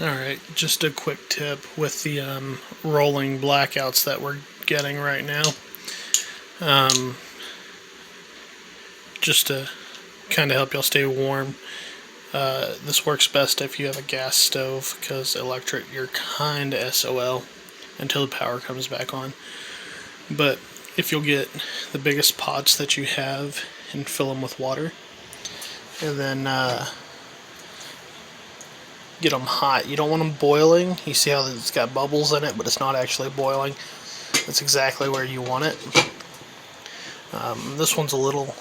Alright, just a quick tip with the rolling blackouts that we're getting right now. Just to kind of help y'all stay warm. This works best if you have a gas stove, because electric, you're kind of SOL until the power comes back on. But if you'll get the biggest pots that you have and fill them with water, and then get them hot. You don't want them boiling. You see how it's got bubbles in it, but it's not actually boiling. That's exactly where you want it. This one's a little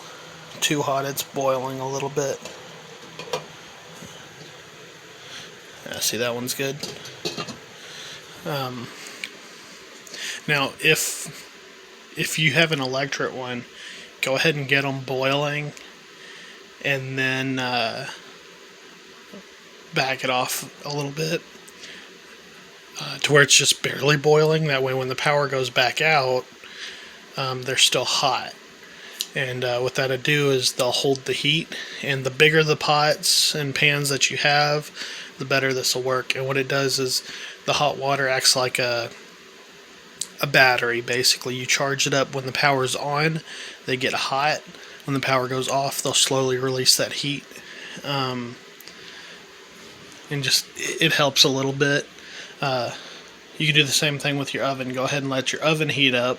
too hot. It's boiling a little bit. Yeah, see, that one's good. Now, if you have an electric one, go ahead and get them boiling, and then back it off a little bit to where it's just barely boiling. That way when the power goes back out, they're still hot. And what that'll do is they'll hold the heat, and the bigger the pots and pans that you have, the better this will work. And what it does is the hot water acts like a battery, basically. You charge it up when the power's on, they get hot. When the power goes off, they'll slowly release that heat. And just, it helps a little bit. You can do the same thing with your oven. Go ahead and let your oven heat up.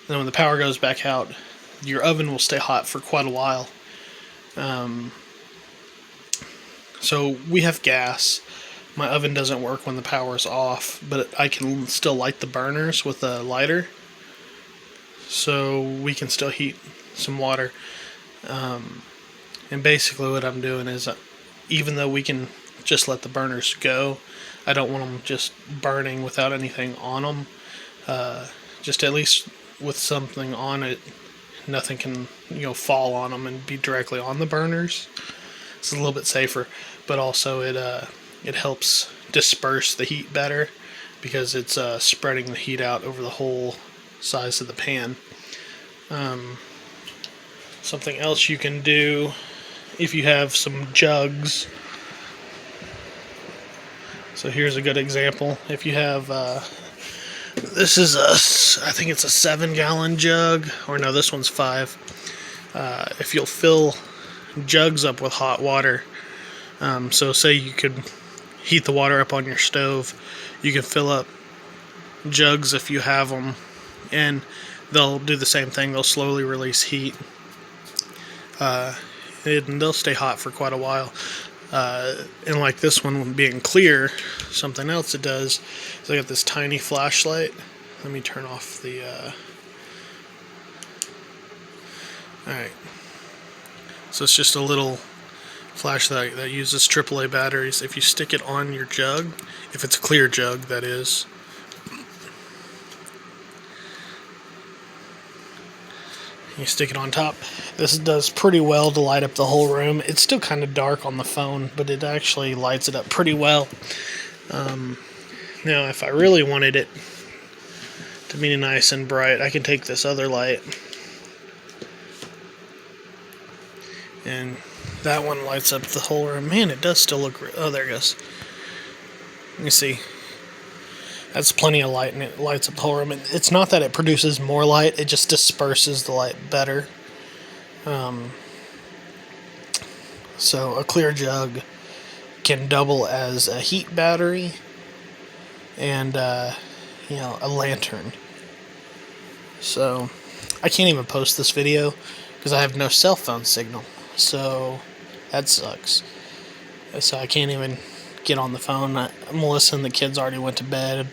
Then when the power goes back out, your oven will stay hot for quite a while. So we have gas. My oven doesn't work when the power's off, but I can still light the burners with a lighter. So we can still heat some water. And basically what I'm doing is, even though we can just let the burners go, I don't want them just burning without anything on them. Just at least with something on it, nothing can fall on them and be directly on the burners. It's a little bit safer, but also it helps disperse the heat better, because it's spreading the heat out over the whole size of the pan. Something else you can do, if you have some jugs. So here's a good example. If you have, this is I think it's a 7-gallon jug, or no, this one's 5. If you'll fill jugs up with hot water, so say you could heat the water up on your stove, you can fill up jugs if you have them, and they'll do the same thing. They'll slowly release heat, and they'll stay hot for quite a while. And like this one being clear, something else it does is I got this tiny flashlight. Let me turn off the alright, so it's just a little flashlight that uses AAA batteries. If you stick it on your jug, if it's a clear jug, that is, you stick it on top. This does pretty well to light up the whole room. It's still kind of dark on the phone, but it actually lights it up pretty well. Now, if I really wanted it to be nice and bright, I can take this other light, and that one lights up the whole room. Man, it does still look... Oh, there it goes. Let me see. That's plenty of light, and it lights up the whole room. It's not that it produces more light, it just disperses the light better. So a clear jug can double as a heat battery and a lantern. So I can't even post this video because I have no cell phone signal, so that sucks. So I can't even get on the phone. Melissa and the kids already went to bed.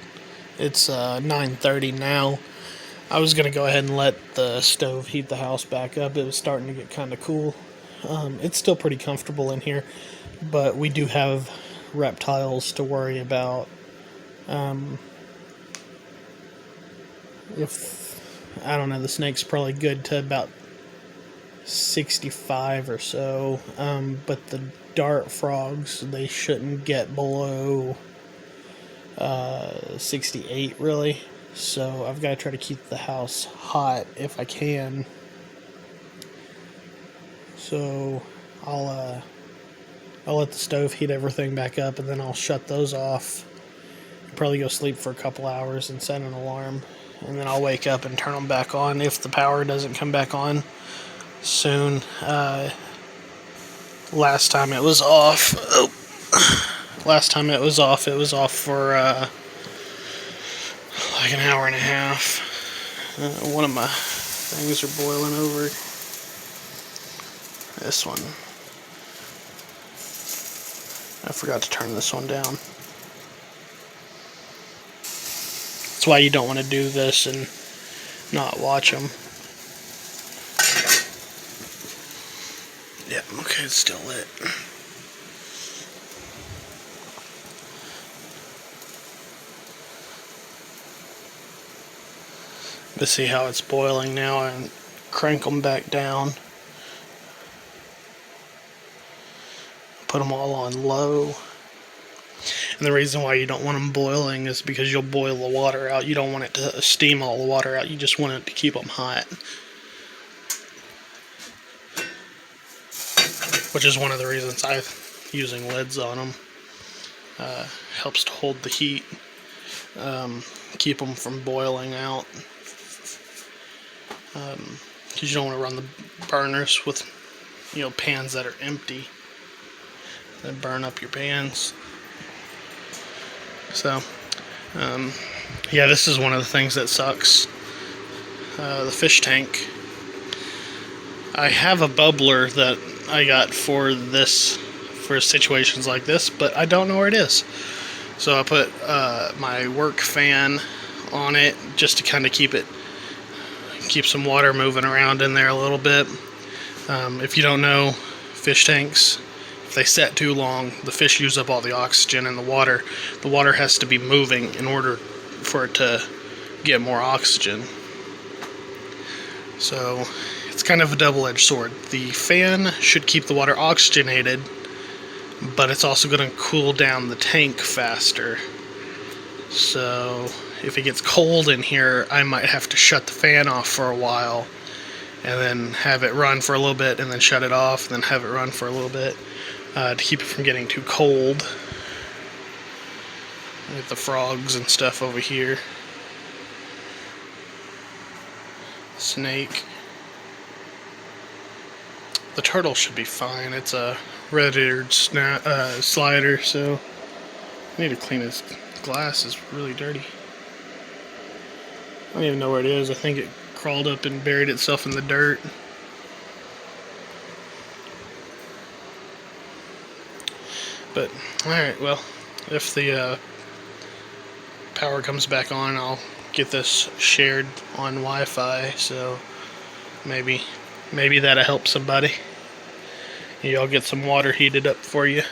It's 9:30 now. I was gonna go ahead and let the stove heat the house back up. It was starting to get kind of cool. It's still pretty comfortable in here, but we do have reptiles to worry about. I don't know, the snake's probably good to about 65 or so, but the dart frogs, they shouldn't get below 68 really. So I've got to try to keep the house hot if I can. So I'll I'll let the stove heat everything back up, and then I'll shut those off. Probably go sleep for a couple hours and set an alarm, and then I'll wake up and turn them back on if the power doesn't come back on soon. Last time it was off. It was off for like an hour and a half. One of my things are boiling over. This one. I forgot to turn this one down. That's why you don't want to do this and not watch them. Yeah, okay, it's still lit. To see how it's boiling now, and crank them back down. Put them all on low. And the reason why you don't want them boiling is because you'll boil the water out. You don't want it to steam all the water out. You just want it to keep them hot. Which is one of the reasons I'm using lids on them. Helps to hold the heat. Keep them from boiling out. Because you don't want to run the burners with, pans that are empty. They burn up your pans. So, yeah, this is one of the things that sucks. The fish tank. I have a bubbler that I got for situations like this, but I don't know where it is. So I put my work fan on it just to kind of keep some water moving around in there a little bit. If you don't know, fish tanks, if they set too long, the fish use up all the oxygen in the water. The water has to be moving in order for it to get more oxygen. So it's kind of a double-edged sword. The fan should keep the water oxygenated, but it's also going to cool down the tank faster. So if it gets cold in here, I might have to shut the fan off for a while, and then have it run for a little bit, and then shut it off, and then have it run for a little bit, to keep it from getting too cold. With the frogs and stuff over here. Snake. The turtle should be fine. It's a red-eared slider, so I need to clean his glass. It's really dirty. I don't even know where it is. I think it crawled up and buried itself in the dirt. But, alright, well, if the power comes back on, I'll get this shared on Wi-Fi, so maybe that'll help somebody. Y'all get some water heated up for you.